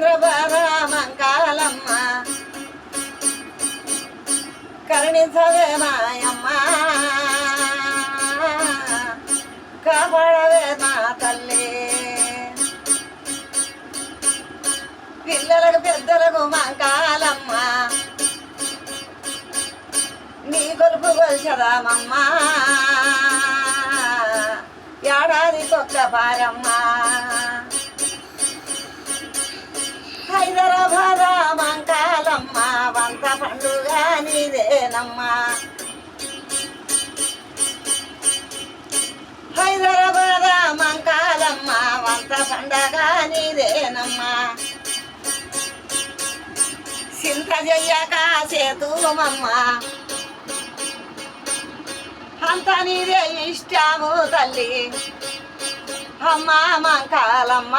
చంద్రబాబ మంకాలమ్మ కరుణించవే మాయమ్మ కాపాడవే మా తల్లి పిల్లలకు పెద్దలకు మంకాలమ్మ నీ కొలుపు కొలిచదామమ్మ ఏడాదికొక్క పారమ్మ హైదరాబాద్ మంకాలమ్మ వంత పండుగ నీదేనమ్మా హైదరాబాద్ మంకాలమ్మ వంత పండుగ నీదేనమ్మా చింత చెయ్యక చేతుమమ్మ అంత నీదే ఇష్టము తల్లి అమ్మ మంకాలమ్మ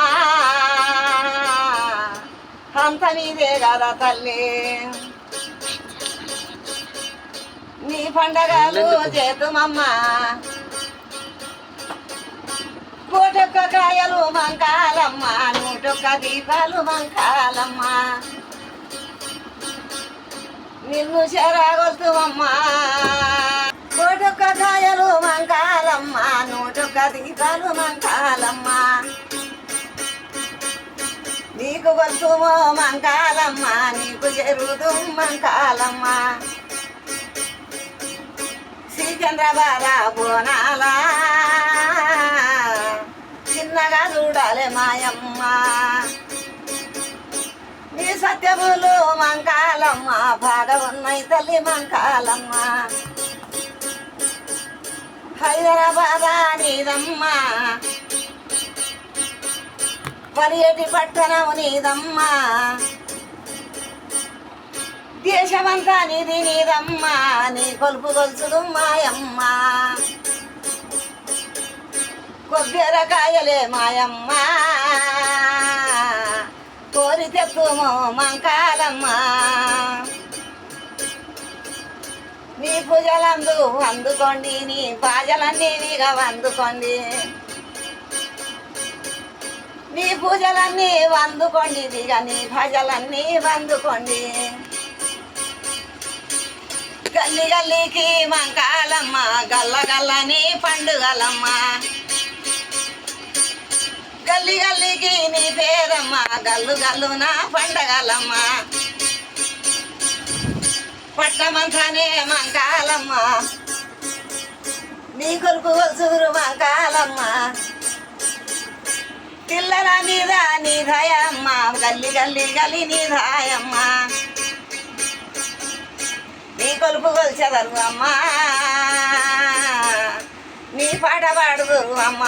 అంత నీదే కదా తల్లి నీ పండగలు చేతుమమ్మ కోటొక్క కాయలు మంకాలమ్మ నూటొక్క దీపాలు మంకాలమ్మ నిన్ను చెరగొల్తుమమ్మ కోటొక్క కాయలు మంకాలమ్మ నూటొక్క దీపాలు మంకాలమ్మ నీకు గొలుసుమో మంకాలమ్మ నీకు జరుగుదు మంకాలమ్మ శ్రీచంద్రబాల బోనాల చిన్నగా చూడాలి మాయమ్మ నీ సత్యములు మంకాలమ్మ బాగా ఉన్నాయి తల్లి మంకాలమ్మ హైదరాబాద్ నీదమ్మ పర్యటి పట్టణం నీదమ్మ దేశమంతా నీది నీదమ్మ నీ కొలుపు గొలుసులు మాయమ్మ కొబ్బెరకాయలే మాయమ్మ కోరి తెత్తుమో మంకాలమ్మ నీ పూజలందు అందుకోండి నీ బాజలన్నీ నీగా అందుకోండి నీ పూజలన్నీ వందుకోండి దిగ నీ భజలన్నీ వందుకోండి గల్లి గల్లికి మంకాలమ్మ గల్ల గల్లని పండుగలమ్మ గల్లి గల్లికి నీ పేరమ్మ గల్లు గల్లున పండగలమ్మ పట్టమంతానే మంకాలమ్మ నీ కొలుపు గొలుసురు మంకాలమ్మ పిల్లల మీద నీదాయమ్మ గల్లి గల్లి గల్లి నీదాయమ్మ నీ కొలుపు కొలిచెదరు అమ్మ నీ పాట పాడుదురు అమ్మ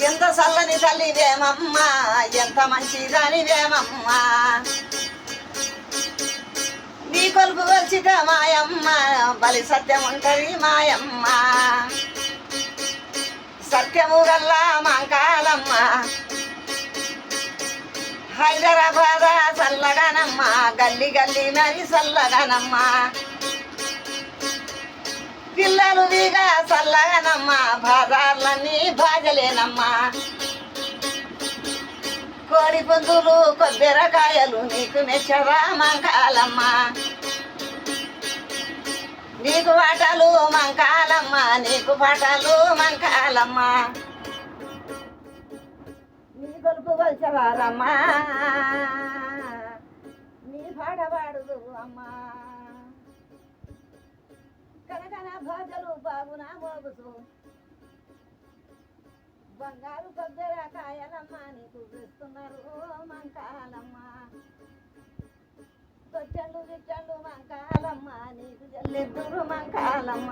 ఎంత చల్లని తల్లివేమమ్మ ఎంత మంచిదానివేమమ్మ నీ కొలుపు కొలిచితే మాయమ్మ బలి సత్యం ఉంటుంది మాయమ్మ సత్యము గల్లా మంకాలమ్మ హైదరాబాద్ చల్లగానమ్మ గల్లి గల్లి మరి చల్లగానమ్మ పిల్లలు వీగా చల్లగానమ్మ బాజార్లన్నీ బాజలేనమ్మ కోడి పుంజులు కొబ్బెరకాయలు నీకు మెచ్చరా మంకాలమ్మ నీకు పాటలు మంకాలమ్మ నీకు పాటలు మంకాలమ్మ నీ కొలుపు కొలిచవారమ్మ నీ పాట పాడుదు అమ్మ కనకన భోజలు బాగునా మోగుతూ బంగారు కొబ్బెరకాయలమ్మ నీకు వేస్తున్నారు మంకాలమ్మ కొచ్చండు గిచ్చండు మంకాలమ్మ నీకు జల్లెద్దురు మంకాలమ్మ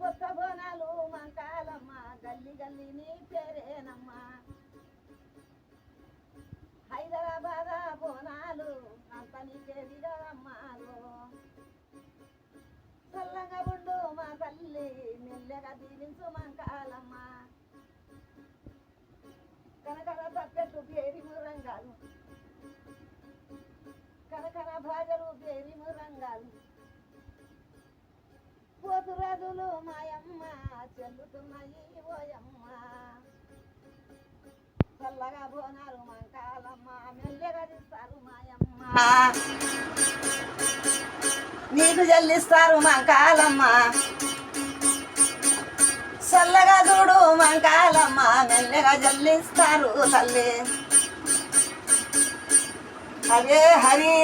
కొత్త బోనాలు మంకాలమ్మ గల్లి గల్లి నీ పేరేనమ్మ హైదరాబాద్ బోనాలు అంత నీకేదిగమ్మలు చల్లగా ఉండు మా తల్లి మెల్లగా దీవించు మంకాలమ్మ కనకన తప్పెట్టు పేరి రంగాలు కనకన భాజలు పేరి రంగాలు పోత దురదులు మాయమ్మ చెల్లుతున్నాయి ఓయమ్మ చల్లగా బోనాలు మంకాలమ్మ మెల్లగా తీస్తారు మాయమ్మ నీకు చెల్లిస్తారు మంకాలమ్మ చల్లగా చూడు మంకాలమ్మ మెల్లగా జల్లిస్తారు తల్లి హరే హరి